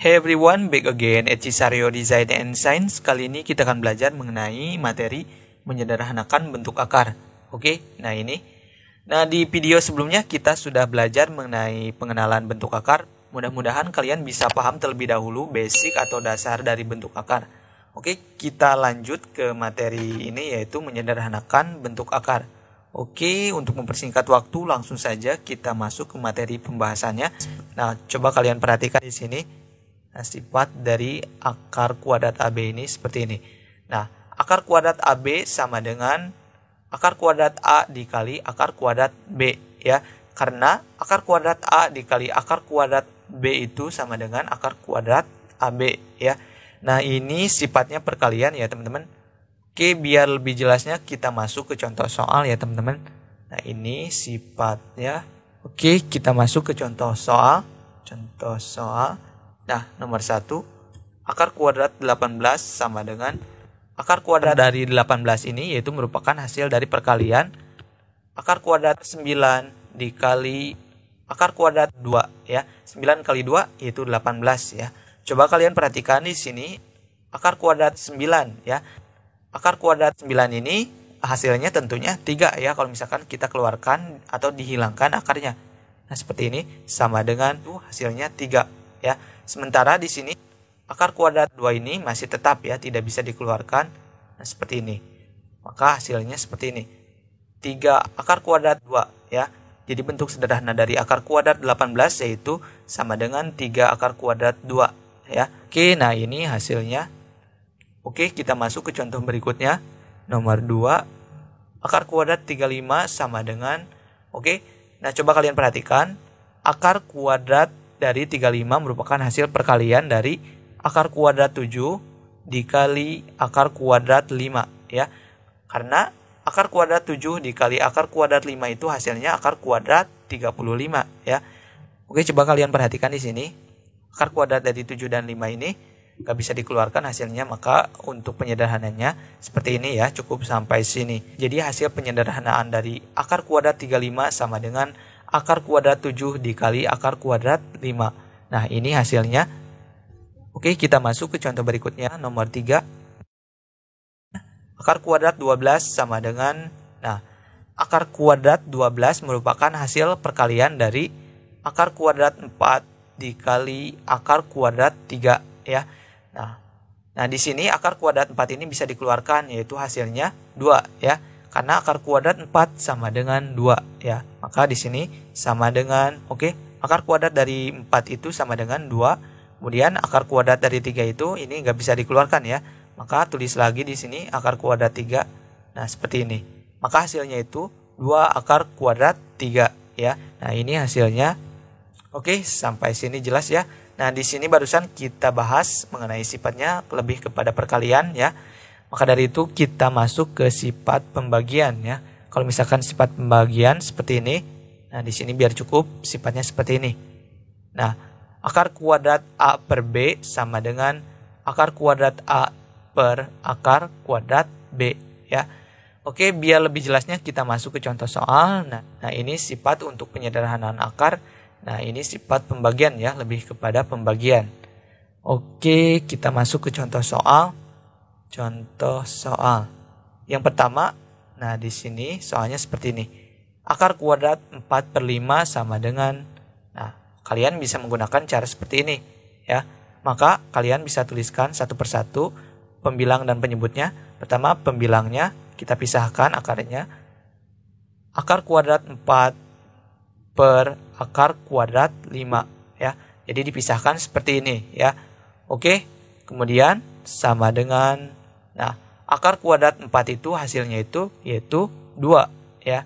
Hey everyone, back again at Cisario Design and Science. Kali ini kita akan belajar mengenai materi menyederhanakan bentuk akar. Oke, nah ini. Nah, di video sebelumnya kita sudah belajar mengenai pengenalan bentuk akar. Mudah-mudahan kalian bisa paham terlebih dahulu basic atau dasar dari bentuk akar. Oke, kita lanjut ke materi ini yaitu menyederhanakan bentuk akar. Oke, untuk mempersingkat waktu langsung saja kita masuk ke materi pembahasannya. Nah, coba kalian perhatikan di sini. Nah, sifat dari akar kuadrat AB ini seperti ini. Nah, akar kuadrat AB sama dengan akar kuadrat A dikali akar kuadrat B, ya. Karena akar kuadrat A dikali akar kuadrat B itu sama dengan akar kuadrat AB, ya. Nah, ini sifatnya perkalian ya, teman-teman. Oke, biar lebih jelasnya kita masuk ke contoh soal ya, teman-teman. Nah, ini sifatnya. Oke, kita masuk ke contoh soal. Contoh soal. Nah, nomor 1, akar kuadrat 18 sama dengan akar kuadrat dari 18 ini yaitu merupakan hasil dari perkalian akar kuadrat 9 dikali akar kuadrat 2 ya. 9 kali 2 yaitu 18 ya. Coba kalian perhatikan di sini akar kuadrat 9 ya. Akar kuadrat 9 ini hasilnya tentunya 3 ya kalau misalkan kita keluarkan atau dihilangkan akarnya. Nah, seperti ini sama dengan hasilnya 3 ya. Sementara di sini akar kuadrat 2 ini masih tetap ya, tidak bisa dikeluarkan. Nah, seperti ini. Maka hasilnya seperti ini. 3 akar kuadrat 2 ya. Jadi bentuk sederhana dari akar kuadrat 18 yaitu sama dengan 3 akar kuadrat 2 ya. Oke, nah ini hasilnya. Oke, kita masuk ke contoh berikutnya. Nomor 2, akar kuadrat 35 sama dengan Nah, coba kalian perhatikan akar kuadrat dari 35 merupakan hasil perkalian dari akar kuadrat 7 dikali akar kuadrat 5 ya. Karena akar kuadrat 7 dikali akar kuadrat 5 itu hasilnya akar kuadrat 35 ya. Oke, coba kalian perhatikan di sini. Akar kuadrat dari 7 dan 5 ini gak bisa dikeluarkan hasilnya, maka untuk penyederhananya seperti ini ya, cukup sampai sini. Jadi hasil penyederhanaan dari akar kuadrat 35 sama dengan akar kuadrat 7 dikali akar kuadrat 5. Nah, ini hasilnya. Oke, kita masuk ke contoh berikutnya, nomor 3. Akar kuadrat 12 sama dengan, akar kuadrat 12 merupakan hasil perkalian dari akar kuadrat 4 dikali akar kuadrat 3 ya. Nah, di sini akar kuadrat 4 ini bisa dikeluarkan yaitu hasilnya 2 ya. Karena akar kuadrat 4 sama dengan 2 ya. Maka di sini sama dengan akar kuadrat dari 4 itu sama dengan 2. Kemudian akar kuadrat dari 3 itu ini nggak bisa dikeluarkan ya. Maka tulis lagi di sini akar kuadrat 3. Nah, seperti ini. Maka hasilnya itu 2 akar kuadrat 3 ya. Nah, ini hasilnya. Oke, sampai sini jelas ya. Nah, di sini barusan kita bahas mengenai sifatnya lebih kepada perkalian ya. Maka dari itu kita masuk ke sifat pembagian ya. Kalau misalkan sifat pembagian seperti ini, nah di sini biar cukup sifatnya seperti ini. Nah, akar kuadrat A per B sama dengan akar kuadrat A per akar kuadrat B ya. Oke, biar lebih jelasnya kita masuk ke contoh soal. Nah, ini sifat untuk penyederhanaan akar. Nah, ini sifat pembagian ya, lebih kepada pembagian. Oke, kita masuk ke contoh soal. Contoh soal. Yang pertama, nah di sini soalnya seperti ini. Akar kuadrat 4 per 5 sama dengan, kalian bisa menggunakan cara seperti ini ya. Maka kalian bisa tuliskan satu persatu pembilang dan penyebutnya. Pertama, pembilangnya kita pisahkan akarnya. Akar kuadrat 4 per akar kuadrat 5 ya. Jadi dipisahkan seperti ini ya. Oke. Kemudian sama dengan akar kuadrat 4 itu hasilnya itu yaitu 2 ya.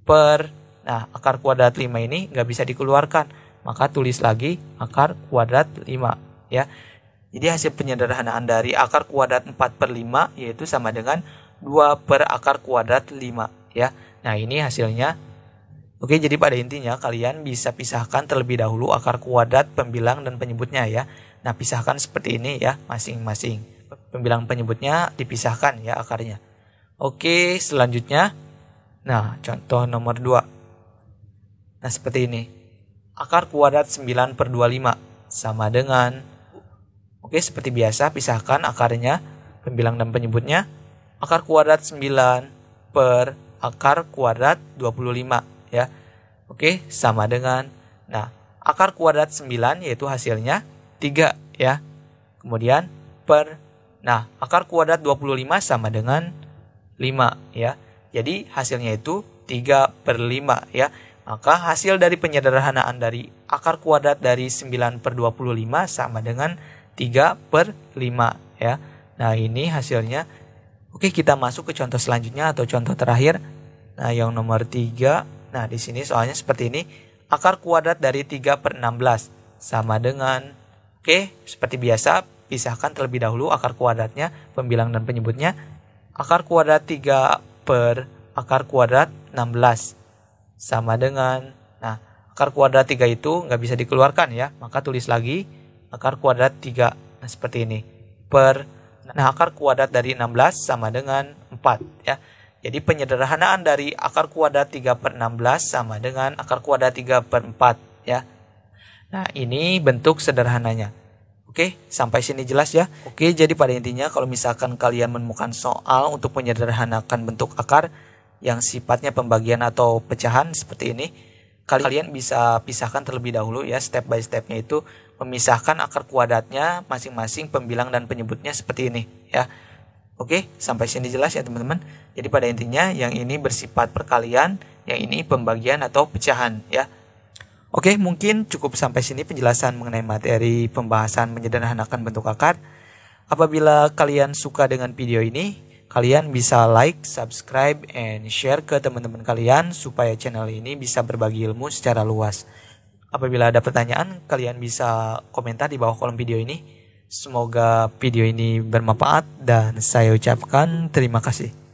Per akar kuadrat 5 ini nggak bisa dikeluarkan. Maka tulis lagi akar kuadrat 5 ya. Jadi hasil penyederhanaan dari akar kuadrat 4 per 5 yaitu sama dengan 2 per akar kuadrat 5 ya. Nah, ini hasilnya. Oke, jadi pada intinya kalian bisa pisahkan terlebih dahulu akar kuadrat, pembilang, dan penyebutnya ya. Nah, pisahkan seperti ini ya, masing-masing. Pembilang penyebutnya dipisahkan ya akarnya. Oke, selanjutnya. Nah, contoh nomor 2. Nah, seperti ini. Akar kuadrat 9 per 25 sama dengan Oke, seperti biasa pisahkan akarnya, pembilang dan penyebutnya. Akar kuadrat 9 per akar kuadrat 25 ya. Oke, sama dengan, nah, akar kuadrat 9 yaitu hasilnya 3 ya. Kemudian per, nah, akar kuadrat 25 sama dengan 5 ya. Jadi hasilnya itu 3 per 5 ya. Maka hasil dari penyederhanaan dari akar kuadrat dari 9 per 25 sama dengan 3 per 5 ya. Nah, ini hasilnya. Oke, kita masuk ke contoh selanjutnya atau contoh terakhir. Nah, yang nomor 3. Nah, di sini soalnya seperti ini. Akar kuadrat dari 3 per 16 sama dengan, oke, seperti biasa, pisahkan terlebih dahulu akar kuadratnya, pembilang dan penyebutnya. Akar kuadrat 3 per akar kuadrat 16 sama dengan, nah, akar kuadrat 3 itu nggak bisa dikeluarkan ya, maka tulis lagi akar kuadrat 3. Nah, seperti ini. Per, nah, akar kuadrat dari 16 sama dengan 4 ya. Jadi penyederhanaan dari akar kuadrat 3 per 16 sama dengan akar kuadrat 3 per 4 ya. Nah, ini bentuk sederhananya. Oke, sampai sini jelas ya. Oke, jadi pada intinya kalau misalkan kalian menemukan soal untuk menyederhanakan bentuk akar yang sifatnya pembagian atau pecahan seperti ini, kalian bisa pisahkan terlebih dahulu ya, step by stepnya itu memisahkan akar kuadratnya masing-masing pembilang dan penyebutnya seperti ini ya. Oke, sampai sini jelas ya teman-teman. Jadi pada intinya yang ini bersifat perkalian, yang ini pembagian atau pecahan ya. Oke, mungkin cukup sampai sini penjelasan mengenai materi pembahasan menyederhanakan bentuk akar. Apabila kalian suka dengan video ini, kalian bisa like, subscribe, and share ke teman-teman kalian supaya channel ini bisa berbagi ilmu secara luas. Apabila ada pertanyaan, kalian bisa komentar di bawah kolom video ini. Semoga video ini bermanfaat dan saya ucapkan terima kasih.